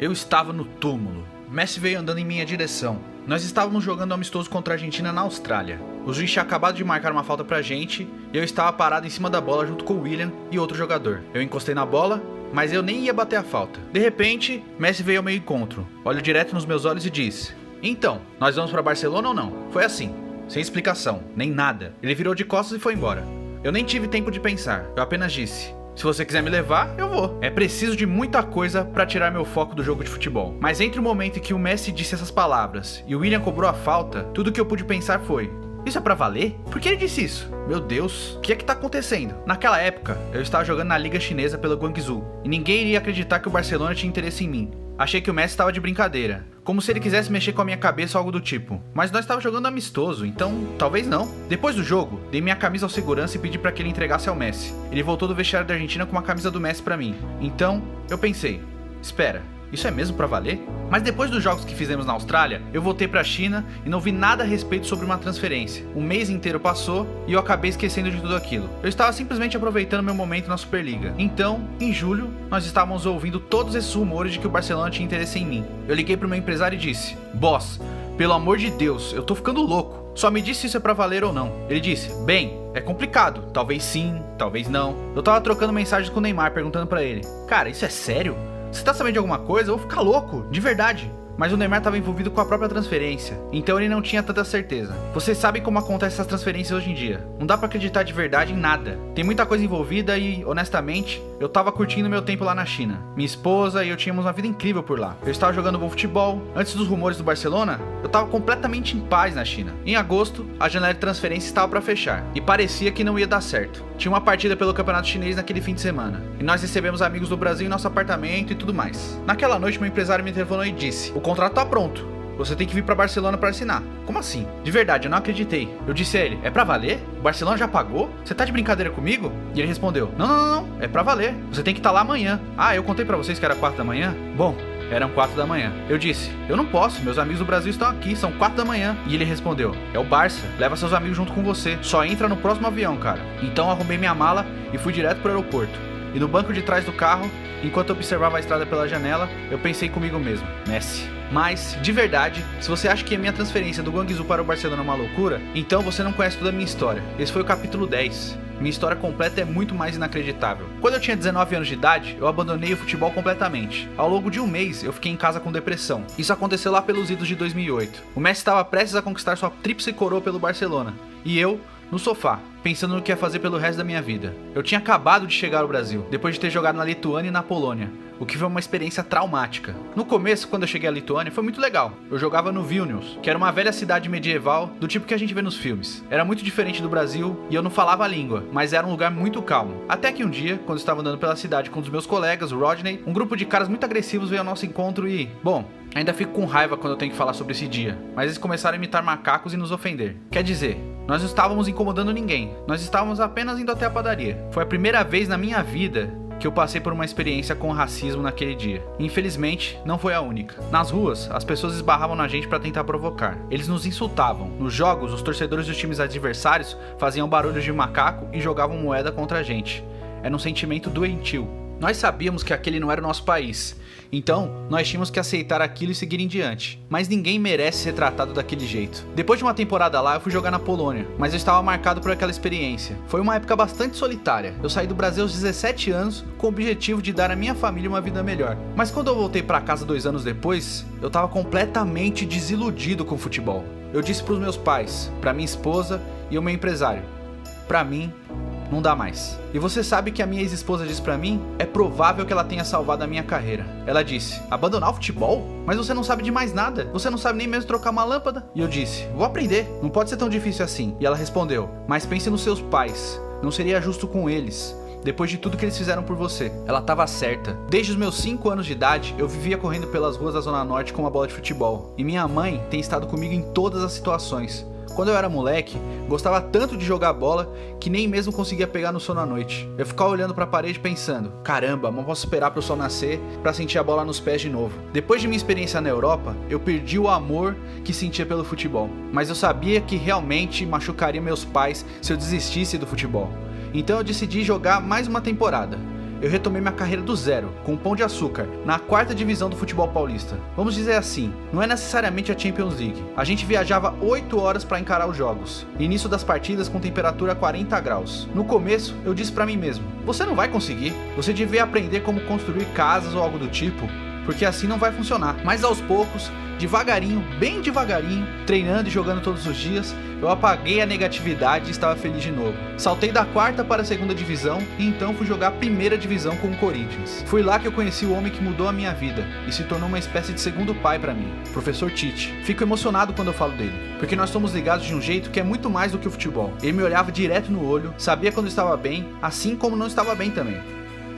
Eu estava no túmulo. Messi veio andando em minha direção. Nós estávamos jogando amistoso contra a Argentina na Austrália. O juiz tinha acabado de marcar uma falta pra gente e eu estava parado em cima da bola junto com o William e outro jogador. Eu encostei na bola, mas eu nem ia bater a falta. De repente, Messi veio ao meu encontro, olhou direto nos meus olhos e disse: "Então, nós vamos pra Barcelona ou não?" Foi assim, sem explicação, nem nada. Ele virou de costas e foi embora. Eu nem tive tempo de pensar, eu apenas disse: "Se você quiser me levar, eu vou." É preciso de muita coisa pra tirar meu foco do jogo de futebol. Mas entre o momento em que o Messi disse essas palavras e o William cobrou a falta, tudo que eu pude pensar foi: isso é pra valer? Por que ele disse isso? Meu Deus, o que é que tá acontecendo? Naquela época, eu estava jogando na Liga Chinesa pelo Guangzhou, e ninguém iria acreditar que o Barcelona tinha interesse em mim. Achei que o Messi estava de brincadeira, como se ele quisesse mexer com a minha cabeça ou algo do tipo. Mas nós estávamos jogando amistoso, então talvez não. Depois do jogo, dei minha camisa ao segurança e pedi para que ele entregasse ao Messi. Ele voltou do vestiário da Argentina com uma camisa do Messi para mim. Então, eu pensei: espera, isso é mesmo pra valer? Mas depois dos jogos que fizemos na Austrália, eu voltei pra China e não vi nada a respeito sobre uma transferência. Um mês inteiro passou e eu acabei esquecendo de tudo aquilo. Eu estava simplesmente aproveitando meu momento na Superliga. Então, em julho, nós estávamos ouvindo todos esses rumores de que o Barcelona tinha interesse em mim. Eu liguei pro meu empresário e disse: "Boss, pelo amor de Deus, eu tô ficando louco. Só me diz se isso é pra valer ou não." Ele disse: "Bem, é complicado. Talvez sim, talvez não." Eu tava trocando mensagens com o Neymar, perguntando pra ele: "Cara, isso é sério? Você tá sabendo de alguma coisa? Eu vou ficar louco, de verdade." Mas o Neymar estava envolvido com a própria transferência, então ele não tinha tanta certeza. Vocês sabem como acontecem essas transferências hoje em dia. Não dá pra acreditar de verdade em nada. Tem muita coisa envolvida e, honestamente, eu tava curtindo meu tempo lá na China. Minha esposa e eu tínhamos uma vida incrível por lá. Eu estava jogando bom futebol. Antes dos rumores do Barcelona, eu tava completamente em paz na China. Em agosto, a janela de transferência estava pra fechar, e parecia que não ia dar certo. Tinha uma partida pelo campeonato chinês naquele fim de semana, e nós recebemos amigos do Brasil em nosso apartamento e tudo mais. Naquela noite, meu empresário me telefonou e disse: "O contrato tá pronto. Você tem que vir pra Barcelona pra assinar." Como assim? De verdade, eu não acreditei. Eu disse a ele: "É pra valer? O Barcelona já pagou? Você tá de brincadeira comigo?" E ele respondeu: Não, é pra valer. Você tem que estar lá amanhã." "Ah, eu contei pra vocês que era 4 da manhã? Bom, eram 4 da manhã. Eu disse: "Eu não posso, meus amigos do Brasil estão aqui, são 4 da manhã. E ele respondeu: "É o Barça, leva seus amigos junto com você. Só entra no próximo avião, cara." Então arrumei minha mala e fui direto pro aeroporto. E no banco de trás do carro, enquanto eu observava a estrada pela janela, eu pensei comigo mesmo: Messi. Mas, de verdade, se você acha que a minha transferência do Guangzhou para o Barcelona é uma loucura, então você não conhece toda a minha história. Esse foi o capítulo 10. Minha história completa é muito mais inacreditável. Quando eu tinha 19 anos de idade, eu abandonei o futebol completamente. Ao longo de um mês, eu fiquei em casa com depressão. Isso aconteceu lá pelos idos de 2008. O Messi estava prestes a conquistar sua tríplice coroa pelo Barcelona. E eu, no sofá, pensando no que ia fazer pelo resto da minha vida. Eu tinha acabado de chegar ao Brasil, depois de ter jogado na Lituânia e na Polônia, o que foi uma experiência traumática. No começo, quando eu cheguei à Lituânia, foi muito legal. Eu jogava no Vilnius, que era uma velha cidade medieval do tipo que a gente vê nos filmes. Era muito diferente do Brasil e eu não falava a língua, mas era um lugar muito calmo. Até que um dia, quando eu estava andando pela cidade com um dos meus colegas, o Rodney, um grupo de caras muito agressivos veio ao nosso encontro e... Bom, ainda fico com raiva quando eu tenho que falar sobre esse dia, mas eles começaram a imitar macacos e nos ofender. Quer dizer, nós não estávamos incomodando ninguém, nós estávamos apenas indo até a padaria. Foi a primeira vez na minha vida que eu passei por uma experiência com racismo naquele dia. Infelizmente, não foi a única. Nas ruas, as pessoas esbarravam na gente para tentar provocar. Eles nos insultavam. Nos jogos, os torcedores dos times adversários faziam barulhos de macaco e jogavam moeda contra a gente. Era um sentimento doentio. Nós sabíamos que aquele não era o nosso país, então nós tínhamos que aceitar aquilo e seguir em diante. Mas ninguém merece ser tratado daquele jeito. Depois de uma temporada lá, eu fui jogar na Polônia, mas eu estava marcado por aquela experiência. Foi uma época bastante solitária. Eu saí do Brasil aos 17 anos com o objetivo de dar à minha família uma vida melhor. Mas quando eu voltei para casa 2 anos depois, eu estava completamente desiludido com o futebol. Eu disse para os meus pais, para minha esposa e o meu empresário: para mim, não dá mais. E você sabe que a minha ex-esposa disse pra mim? É provável que ela tenha salvado a minha carreira. Ela disse: abandonar o futebol? Mas você não sabe de mais nada. Você não sabe nem mesmo trocar uma lâmpada. E eu disse: vou aprender. Não pode ser tão difícil assim. E ela respondeu: mas pense nos seus pais. Não seria justo com eles, depois de tudo que eles fizeram por você. Ela estava certa. Desde os meus 5 anos de idade, eu vivia correndo pelas ruas da Zona Norte com uma bola de futebol. E minha mãe tem estado comigo em todas as situações. Quando eu era moleque, gostava tanto de jogar bola que nem mesmo conseguia pegar no sono à noite. Eu ficava olhando pra parede pensando: caramba, não posso esperar pro sol nascer pra sentir a bola nos pés de novo. Depois de minha experiência na Europa, eu perdi o amor que sentia pelo futebol. Mas eu sabia que realmente machucaria meus pais se eu desistisse do futebol. Então eu decidi jogar mais uma temporada. eu retomei minha carreira do zero, com um pão de açúcar, na 4ª divisão do futebol paulista. Vamos dizer assim, não é necessariamente a Champions League. A gente viajava 8 horas para encarar os jogos, início das partidas com temperatura a 40 graus. No começo, eu disse para mim mesmo, você não vai conseguir, você devia aprender como construir casas ou algo do tipo, porque assim não vai funcionar. Mas aos poucos, devagarinho, bem devagarinho, treinando e jogando todos os dias, eu apaguei a negatividade e estava feliz de novo. Saltei da 4ª para a 2ª divisão e então fui jogar a 1ª divisão com o Corinthians. Foi lá que eu conheci o homem que mudou a minha vida e se tornou uma espécie de segundo pai para mim, o professor Tite. Fico emocionado quando eu falo dele, porque nós somos ligados de um jeito que é muito mais do que o futebol. Ele me olhava direto no olho, sabia quando estava bem, assim como não estava bem também.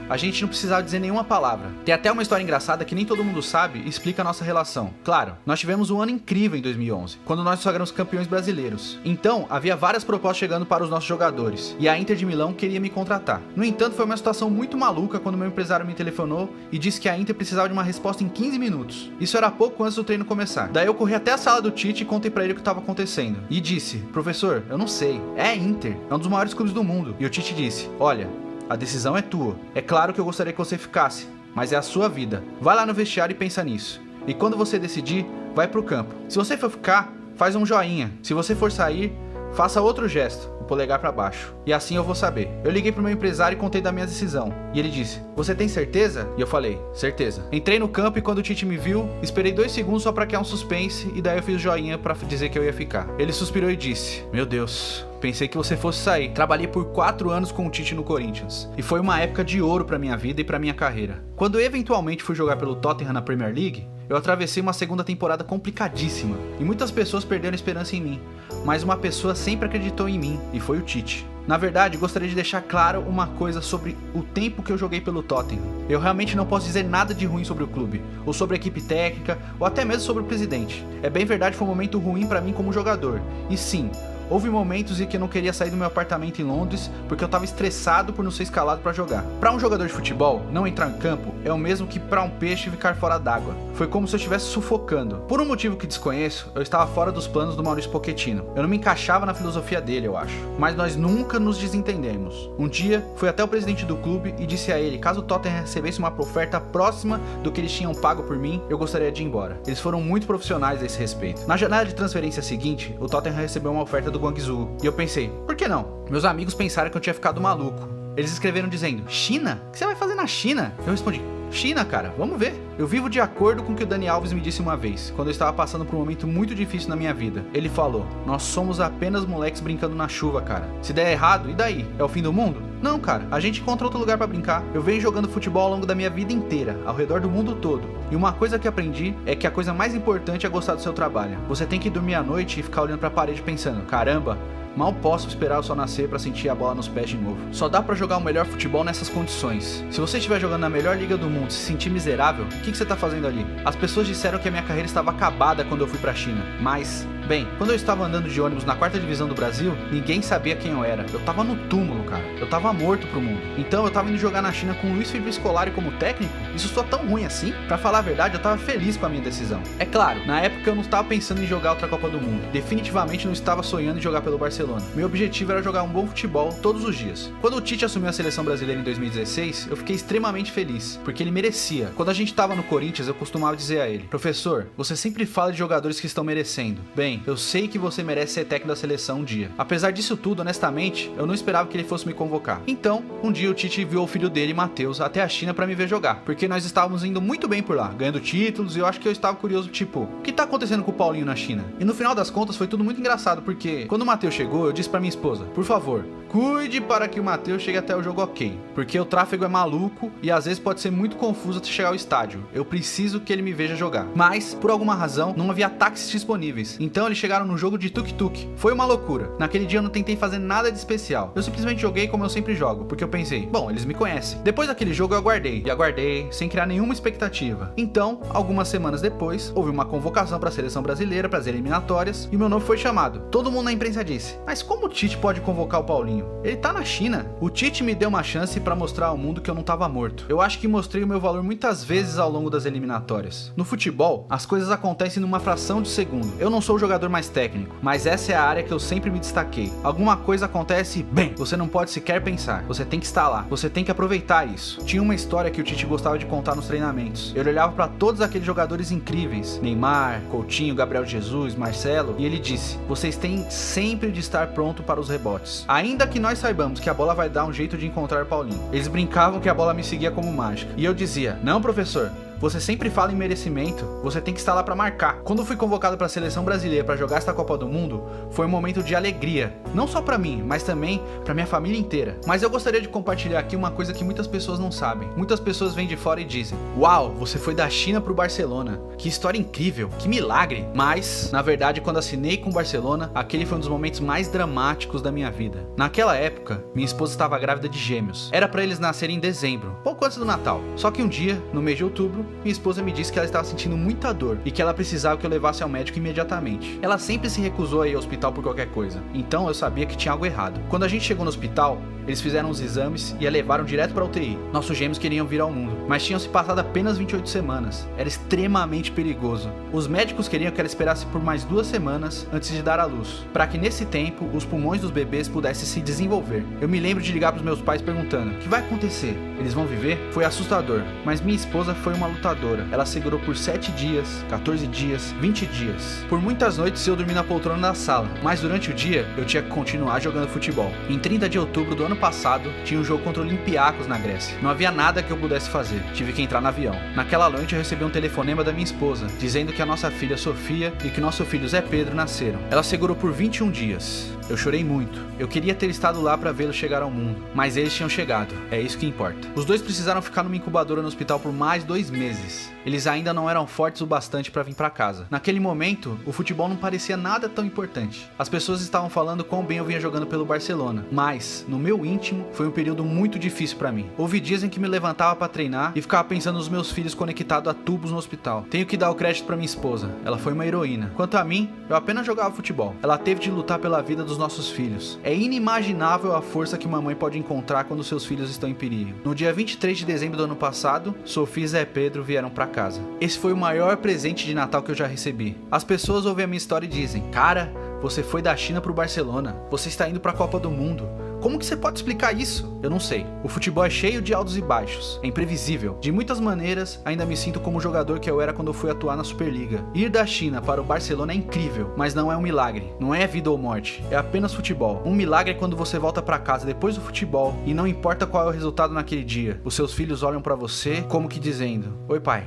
A gente não precisava dizer nenhuma palavra. Tem até uma história engraçada que nem todo mundo sabe e explica a nossa relação. Claro, nós tivemos um ano incrível em 2011, quando nós sagramos campeões brasileiros. Então, havia várias propostas chegando para os nossos jogadores, e a Inter de Milão queria me contratar. No entanto, foi uma situação muito maluca quando meu empresário me telefonou e disse que a Inter precisava de uma resposta em 15 minutos. Isso era pouco antes do treino começar. Daí eu corri até a sala do Tite e contei para ele o que estava acontecendo. E disse, professor, eu não sei, é a Inter, é um dos maiores clubes do mundo. E o Tite disse, olha, a decisão é tua. É claro que eu gostaria que você ficasse, mas é a sua vida. Vai lá no vestiário e pensa nisso. E quando você decidir, vai pro campo. Se você for ficar, faz um joinha. Se você for sair, faça outro gesto, o polegar para baixo. E assim eu vou saber. Eu liguei pro meu empresário e contei da minha decisão. E ele disse, você tem certeza? E eu falei, certeza. Entrei no campo e quando o Tite me viu, esperei 2 segundos só pra criar um suspense e daí eu fiz o joinha pra dizer que eu ia ficar. Ele suspirou e disse, meu Deus, pensei que você fosse sair. Trabalhei por 4 anos com o Tite no Corinthians. E foi uma época de ouro pra minha vida e pra minha carreira. Quando eu eventualmente fui jogar pelo Tottenham na Premier League, eu atravessei uma 2ª temporada complicadíssima. E muitas pessoas perderam esperança em mim. Mas uma pessoa sempre acreditou em mim, e foi o Tite. Na verdade, gostaria de deixar claro uma coisa sobre o tempo que eu joguei pelo Tottenham. Eu realmente não posso dizer nada de ruim sobre o clube, ou sobre a equipe técnica, ou até mesmo sobre o presidente. É bem verdade, foi um momento ruim pra mim como jogador. E sim, houve momentos em que eu não queria sair do meu apartamento em Londres porque eu estava estressado por não ser escalado para jogar. Para um jogador de futebol, não entrar em campo é o mesmo que para um peixe ficar fora d'água. Foi como se eu estivesse sufocando. Por um motivo que desconheço, eu estava fora dos planos do Maurício Pochettino. Eu não me encaixava na filosofia dele, eu acho. Mas nós nunca nos desentendemos. Um dia, fui até o presidente do clube e disse a ele, caso o Tottenham recebesse uma oferta próxima do que eles tinham pago por mim, eu gostaria de ir embora. Eles foram muito profissionais a esse respeito. Na janela de transferência seguinte, o Tottenham recebeu uma oferta do Guangzhou. E eu pensei, por que não? Meus amigos pensaram que eu tinha ficado maluco. Eles escreveram dizendo, China? O que você vai fazer na China? Eu respondi, China, cara, vamos ver. Eu vivo de acordo com o que o Dani Alves me disse uma vez, quando eu estava passando por um momento muito difícil na minha vida. Ele falou, nós somos apenas moleques brincando na chuva, cara. Se der errado, e daí? É o fim do mundo? Não, cara, a gente encontra outro lugar pra brincar. Eu venho jogando futebol ao longo da minha vida inteira, ao redor do mundo todo. E uma coisa que aprendi é que a coisa mais importante é gostar do seu trabalho. Você tem que dormir à noite e ficar olhando pra parede pensando, caramba, mal posso esperar o sol nascer pra sentir a bola nos pés de novo. Só dá pra jogar o melhor futebol nessas condições. Se você estiver jogando na melhor liga do mundo e se sentir miserável, o que você tá fazendo ali? As pessoas disseram que a minha carreira estava acabada quando eu fui pra China, mas... Bem, quando eu estava andando de ônibus na 4ª divisão do Brasil, ninguém sabia quem eu era. Eu tava no túmulo, cara. Eu tava morto pro mundo. Então eu tava indo jogar na China com o Luiz Felipe Scolari como técnico? Isso soa tão ruim assim? Pra falar a verdade, eu tava feliz com a minha decisão. É claro, na época eu não estava pensando em jogar outra Copa do Mundo. Definitivamente não estava sonhando em jogar pelo Barcelona. Meu objetivo era jogar um bom futebol todos os dias. Quando o Tite assumiu a seleção brasileira em 2016, eu fiquei extremamente feliz, porque ele merecia. Quando a gente tava no Corinthians, eu costumava dizer a ele, professor, você sempre fala de jogadores que estão merecendo. Bem, eu sei que você merece ser técnico da seleção um dia. Apesar disso tudo, honestamente, eu não esperava que ele fosse me convocar. Então, um dia o Tite enviou o filho dele, Matheus, até a China pra me ver jogar, porque nós estávamos indo muito bem por lá, ganhando títulos, e eu acho que eu estava curioso, tipo, o que tá acontecendo com o Paulinho na China? E no final das contas foi tudo muito engraçado, porque quando o Matheus chegou, eu disse pra minha esposa, por favor, cuide para que o Matheus chegue até o jogo ok, porque o tráfego é maluco e às vezes pode ser muito confuso até chegar ao estádio. Eu preciso que ele me veja jogar. Mas, por alguma razão, não havia táxis disponíveis, então eles chegaram no jogo de tuk-tuk. Foi uma loucura. Naquele dia eu não tentei fazer nada de especial. Eu simplesmente joguei como eu sempre jogo, porque eu pensei, bom, eles me conhecem. Depois daquele jogo eu aguardei, sem criar nenhuma expectativa. Então, algumas semanas depois, houve uma convocação para a seleção brasileira, para as eliminatórias, e o meu nome foi chamado. Todo mundo na imprensa disse, mas como o Tite pode convocar o Paulinho? Paulinho? Ele tá na China. O Tite me deu uma chance pra mostrar ao mundo que eu não tava morto. Eu acho que mostrei o meu valor muitas vezes ao longo das eliminatórias. No futebol, as coisas acontecem numa fração de segundo. Eu não sou o jogador mais técnico, mas essa é a área que eu sempre me destaquei. Alguma coisa acontece, bem, você não pode sequer pensar. Você tem que estar lá. Você tem que aproveitar isso. Tinha uma história que o Tite gostava de contar nos treinamentos. Eu olhava pra todos aqueles jogadores incríveis, Neymar, Coutinho, Gabriel Jesus, Marcelo, e ele disse: vocês têm sempre de estar pronto para os rebotes. Ainda que nós saibamos que a bola vai dar um jeito de encontrar Paulinho. Eles brincavam que a bola me seguia como mágica. E eu dizia: não, professor, você sempre fala em merecimento, você tem que estar lá pra marcar. Quando fui convocado pra seleção brasileira pra jogar esta Copa do Mundo, foi um momento de alegria, não só pra mim, mas também pra minha família inteira. Mas eu gostaria de compartilhar aqui uma coisa que muitas pessoas não sabem. Muitas pessoas vêm de fora e dizem: uau, você foi da China pro Barcelona, que história incrível, que milagre. Mas, na verdade, quando assinei com o Barcelona, aquele foi um dos momentos mais dramáticos da minha vida. Naquela época, minha esposa estava grávida de gêmeos. Era pra eles nascerem em dezembro, pouco antes do Natal. Só que um dia, no mês de outubro, minha esposa me disse que ela estava sentindo muita dor e que ela precisava que eu levasse ao médico imediatamente. Ela sempre se recusou a ir ao hospital por qualquer coisa, então eu sabia que tinha algo errado. Quando a gente chegou no hospital, eles fizeram os exames e a levaram direto para a UTI. Nossos gêmeos queriam vir ao mundo, mas tinham se passado apenas 28 semanas. Era extremamente perigoso. Os médicos queriam que ela esperasse por mais 2 semanas antes de dar à luz, para que nesse tempo os pulmões dos bebês pudessem se desenvolver. Eu me lembro de ligar para os meus pais perguntando: o que vai acontecer? Eles vão viver? Foi assustador, mas minha esposa foi uma lutadora. Ela segurou por 7 dias, 14 dias, 20 dias. Por muitas noites eu dormi na poltrona da sala, mas durante o dia eu tinha que continuar jogando futebol. Em 30 de outubro do ano passado, tinha um jogo contra o Olympiacos na Grécia. Não havia nada que eu pudesse fazer, tive que entrar no avião. Naquela noite eu recebi um telefonema da minha esposa, dizendo que a nossa filha Sofia e que nosso filho Zé Pedro nasceram. Ela segurou por 21 dias. Eu chorei muito. Eu queria ter estado lá para vê-los chegar ao mundo, mas eles tinham chegado. É isso que importa. Os dois precisaram ficar numa incubadora no hospital por mais 2 meses. Eles ainda não eram fortes o bastante para vir para casa. Naquele momento, o futebol não parecia nada tão importante. As pessoas estavam falando quão bem eu vinha jogando pelo Barcelona, mas, no meu íntimo, foi um período muito difícil para mim. Houve dias em que me levantava para treinar e ficava pensando nos meus filhos conectados a tubos no hospital. Tenho que dar o crédito para minha esposa. Ela foi uma heroína. Quanto a mim, eu apenas jogava futebol. Ela teve de lutar pela vida dos nossos filhos. É inimaginável a força que uma mãe pode encontrar quando seus filhos estão em perigo. No dia 23 de dezembro do ano passado, Sofia e Zé Pedro vieram para casa. Esse foi o maior presente de Natal que eu já recebi. As pessoas ouvem a minha história e dizem: cara, você foi da China pro Barcelona, você está indo para a Copa do Mundo. Como que você pode explicar isso? Eu não sei. O futebol é cheio de altos e baixos. É imprevisível. De muitas maneiras, ainda me sinto como o jogador que eu era quando eu fui atuar na Superliga. Ir da China para o Barcelona é incrível, mas não é um milagre. Não é vida ou morte. É apenas futebol. Um milagre é quando você volta para casa depois do futebol e não importa qual é o resultado naquele dia. Os seus filhos olham para você como que dizendo: oi, pai.